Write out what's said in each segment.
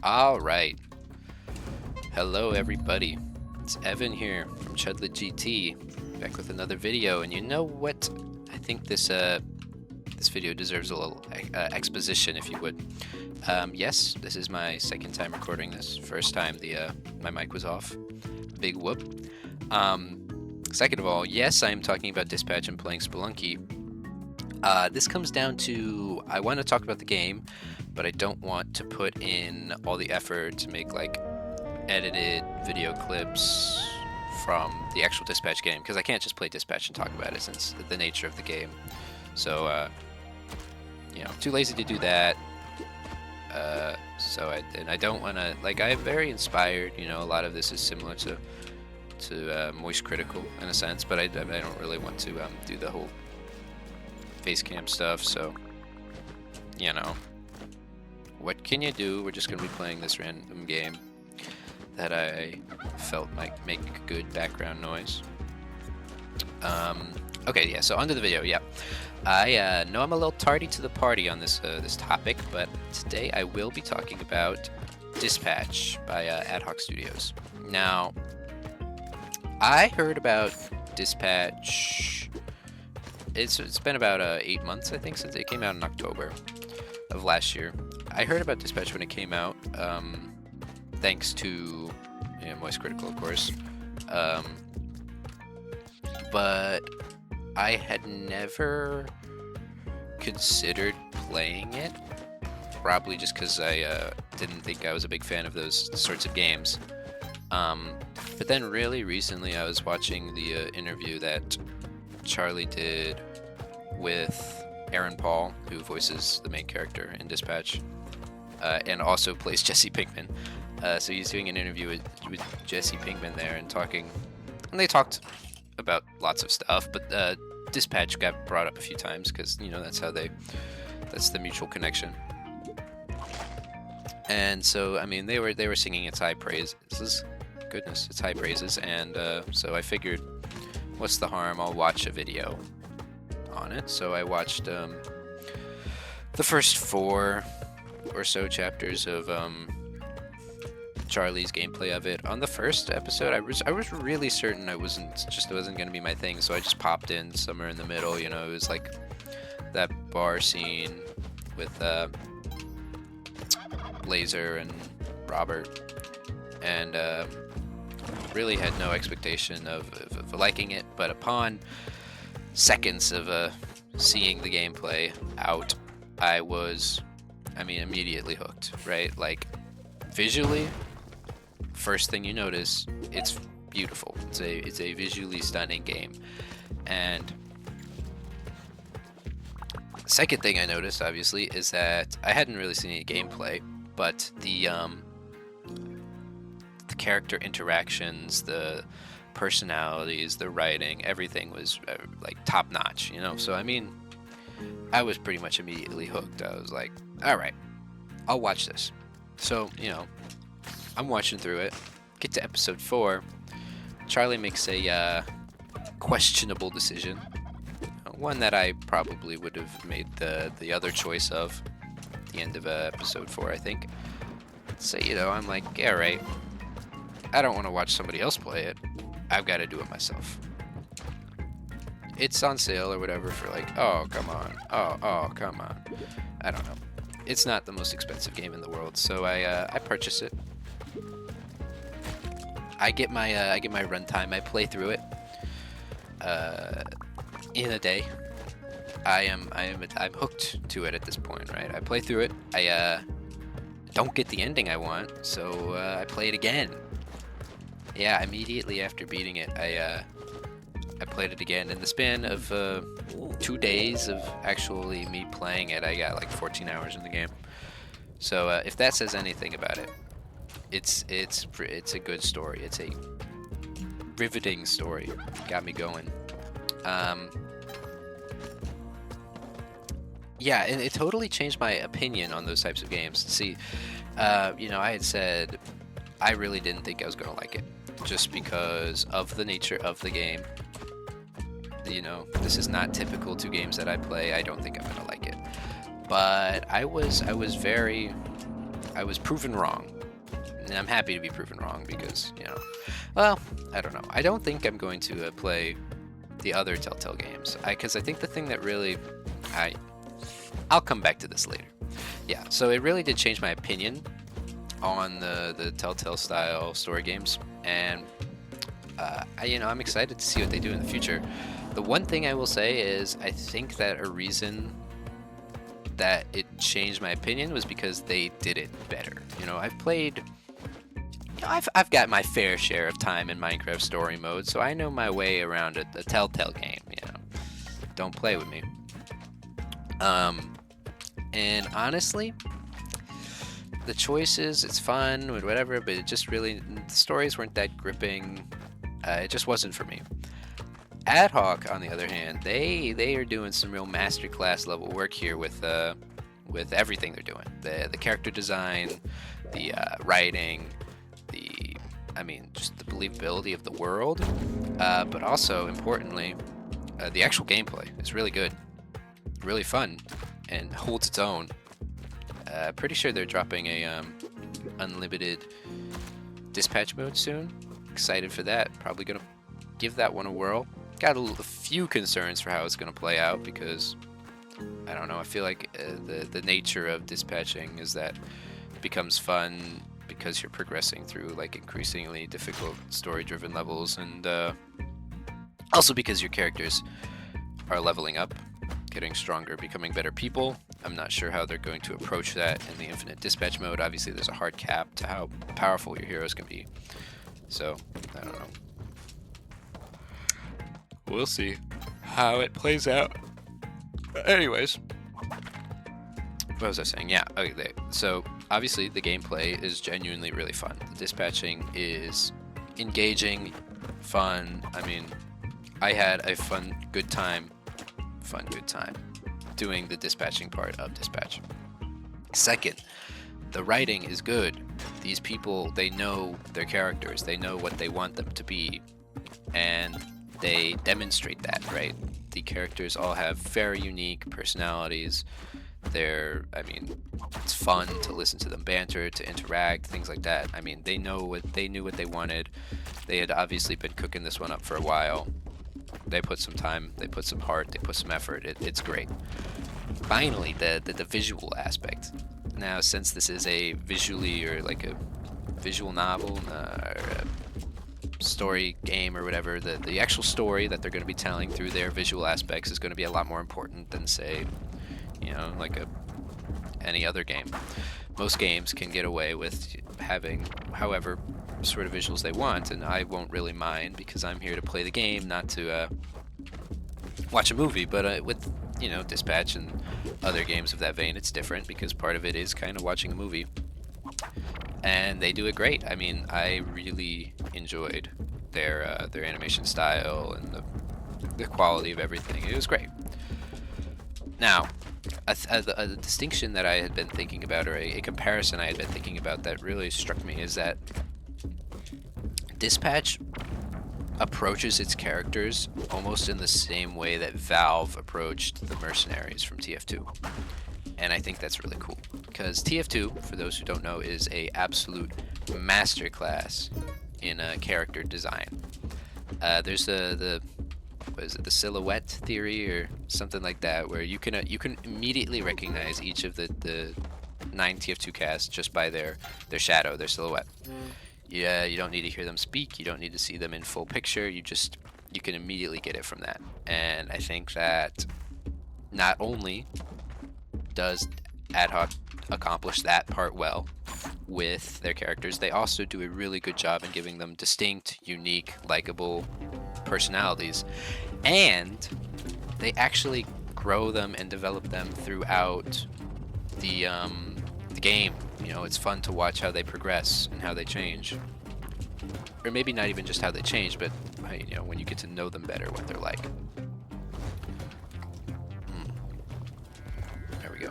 All right. Hello, everybody. It's Evan here from Chudlet GT, back with another video. And you know what? I think this video deserves a little exposition, if you would. Yes, this is my second time recording this. First time my mic was off. Big whoop. Second of all, yes, I am talking about Dispatch and playing Spelunky. This comes down to I want to talk about the game, but I don't want to put in all the effort to make like edited video clips from the actual Dispatch game, because I can't just play Dispatch and talk about it since the nature of the game. So, too lazy to do that. I don't want to, like, I'm very inspired, a lot of this is similar to Moist Critical in a sense, but I don't really want to do the whole face cam stuff, so, what can you do? We're just going to be playing this random game that I felt might make good background noise. Okay, yeah, so onto the video, yeah. I know I'm a little tardy to the party on this topic, but today I will be talking about Dispatch by Ad Hoc Studios. Now, I heard about Dispatch, it's been about 8 months, I think, since it came out in October of last year. I heard about Dispatch when it came out, thanks to Moist Critical, of course, but I had never considered playing it, probably just because I didn't think I was a big fan of those sorts of games. But then really recently I was watching the interview that Charlie did with Aaron Paul, who voices the main character in Dispatch, and also plays Jesse Pinkman. So he's doing an interview with Jesse Pinkman there and they talked about lots of stuff, but Dispatch got brought up a few times because that's the mutual connection. And so I mean they were singing its high praises, its high praises, and so I figured, what's the harm? I'll watch a video on it. So I watched the first 4 or so chapters of Charlie's gameplay of it. On the first episode, I was really certain it wasn't going to be my thing, so I just popped in somewhere in the middle. It was like that bar scene with Blazer and Robert, and really had no expectation of liking it. But upon seconds of seeing the gameplay out, I was, immediately hooked. Right, like visually. First thing you notice, it's beautiful. It's a visually stunning game. And second thing I noticed, obviously, is that I hadn't really seen any gameplay, but the character interactions, the personalities, the writing, everything was like top notch. So I was pretty much immediately hooked. I was like, all right, I'll watch this. So I'm watching through it, get to episode 4, Charlie makes a questionable decision, one that I probably would have made the other choice of at the end of episode 4, I think. So, I'm like, yeah, right, I don't want to watch somebody else play it, I've got to do it myself. It's on sale or whatever for like, oh, come on, oh, come on, I don't know. It's not the most expensive game in the world, so I purchase it. I get my runtime. I play through it in a day. I'm hooked to it at this point, right? I play through it. I don't get the ending I want, so I play it again. Yeah, immediately after beating it, I played it again. In the span of 2 days of actually me playing it, I got like 14 hours in the game. So if that says anything about it, it's a good story. It's a riveting story. Got me going. Yeah, and it totally changed my opinion on those types of games. See, I had said I really didn't think I was gonna like it, just because of the nature of the game. This is not typical to games that I play. I don't think I'm gonna like it. But I was very I was proven wrong. And I'm happy to be proven wrong because, well, I don't know. I don't think I'm going to play the other Telltale games. Because I think the thing that really... I'll come back to this later. Yeah, so it really did change my opinion on the Telltale style story games. And, I'm excited to see what they do in the future. The one thing I will say is I think that a reason that it changed my opinion was because they did it better. I've played... I've got my fair share of time in Minecraft story mode, so I know my way around a Telltale game, Don't play with me. And honestly, the choices, it's fun, whatever, but it just really, the stories weren't that gripping. It just wasn't for me. Ad Hoc, on the other hand, they are doing some real masterclass level work here with everything they're doing. The character design, the writing, just the believability of the world, but also importantly, the actual gameplay is really good, really fun, and holds its own. Pretty sure they're dropping a unlimited dispatch mode soon. Excited for that. Probably gonna give that one a whirl. Got a few concerns for how it's gonna play out because I don't know. I feel like the nature of dispatching is that it becomes fun because you're progressing through like increasingly difficult story-driven levels, and also because your characters are leveling up, getting stronger, becoming better people. I'm not sure how they're going to approach that in the infinite dispatch mode. Obviously, there's a hard cap to how powerful your heroes can be. So, I don't know. We'll see how it plays out. Anyways, what was I saying? Yeah, okay. So, obviously, the gameplay is genuinely really fun. The dispatching is engaging, fun. I had a good time doing the dispatching part of dispatch. Second, the writing is good. These people, they know their characters, they know what they want them to be, and they demonstrate that, right? The characters all have very unique personalities. It's fun to listen to them banter, to interact, things like that. They knew what they wanted. They had obviously been cooking this one up for a while. They put some time, they put some heart, they put some effort. It's great. Finally, the visual aspect. Now, since this is a visually or like a visual novel or a story game or whatever, the actual story that they're going to be telling through their visual aspects is going to be a lot more important than, say, like any other game. Most games can get away with having however sort of visuals they want, and I won't really mind because I'm here to play the game, not to watch a movie. But with Dispatch and other games of that vein, it's different because part of it is kind of watching a movie, and they do it great. I really enjoyed their animation style and the quality of everything. It was great. Now, a distinction that I had been thinking about, or a comparison I had been thinking about that really struck me, is that Dispatch approaches its characters almost in the same way that Valve approached the mercenaries from TF2. And I think that's really cool, because TF2, for those who don't know, is a absolute masterclass in character design. There's the silhouette theory or something like that, where you can immediately recognize each of the 9 TF2 casts just by their shadow, their silhouette. Yeah, you don't need to hear them speak, you don't need to see them in full picture, you can immediately get it from that. And I think that not only does Ad Hoc accomplish that part well with their characters, they also do a really good job in giving them distinct, unique, likable personalities, and they actually grow them and develop them throughout the game. It's fun to watch how they progress and how they change, or maybe not even just how they change, but when you get to know them better, what they're like. There we go.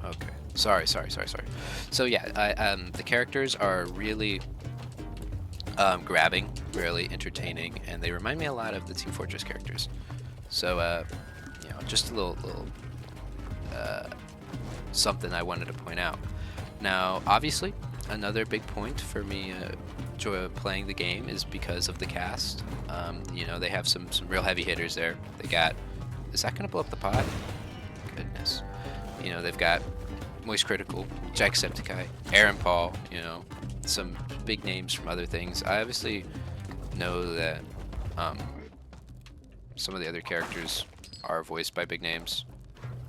Okay. Sorry. So yeah, the characters are really grabbing, really entertaining, and they remind me a lot of the Team Fortress characters. So, you know, just a little something I wanted to point out. Now, obviously, another big point for me playing the game is because of the cast. You know, they have some real heavy hitters there. They got, is that gonna blow up the pod? Goodness. You know, they've got Moist Critical, Jacksepticeye, Aaron Paul, you know, some big names from other things. I obviously know that some of the other characters are voiced by big names.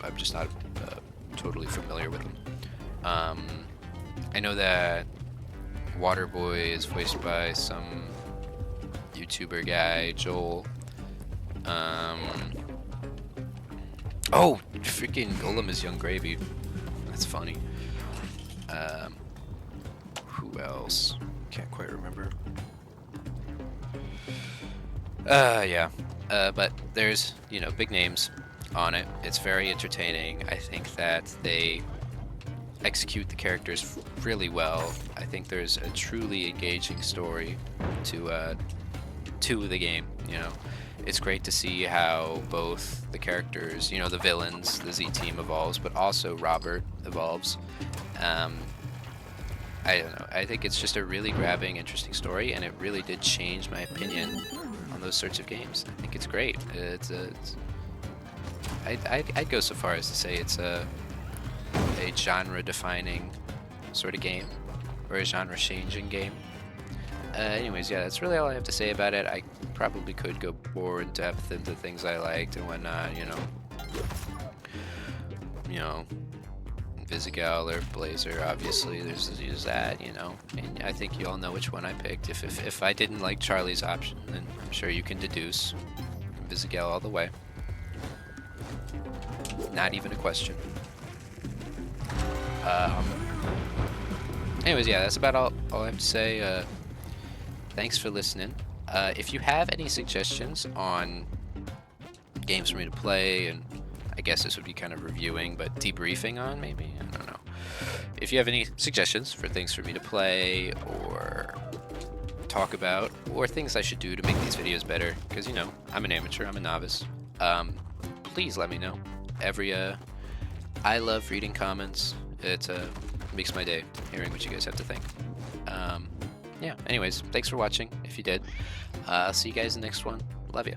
I'm just not totally familiar with them. I know that Waterboy is voiced by some YouTuber guy, Joel. Oh, freaking Golem is Young Gravy. That's funny. Who else? Can't quite remember. Yeah. But there's, you know, big names on it. It's very entertaining. I think that they execute the characters really well. I think there's a truly engaging story to the game. You know, it's great to see how both the characters, you know, the villains, the Z team evolves, but also Robert evolves. I don't know. I think it's just a really grabbing, interesting story, and it really did change my opinion on those sorts of games. I think it's great. I'd go so far as to say it's a genre-defining sort of game, or a genre-changing game. Anyways, yeah, that's really all I have to say about it. I probably could go more in depth into things I liked and whatnot. You know, Visigal or Blazer. Obviously, there's that. You know, and I think you all know which one I picked. If I didn't like Charlie's option, then I'm sure you can deduce Visigal all the way. Not even a question. Anyways, yeah, that's about all I have to say. Thanks for listening. If you have any suggestions on games for me to play, and I guess this would be kind of reviewing, but debriefing on maybe? I don't know. If you have any suggestions for things for me to play or talk about, or things I should do to make these videos better, because, you know, I'm an amateur, I'm a novice, please let me know. I love reading comments. It makes my day hearing what you guys have to think. Yeah, anyways, thanks for watching, if you did. I'll see you guys in the next one. Love ya.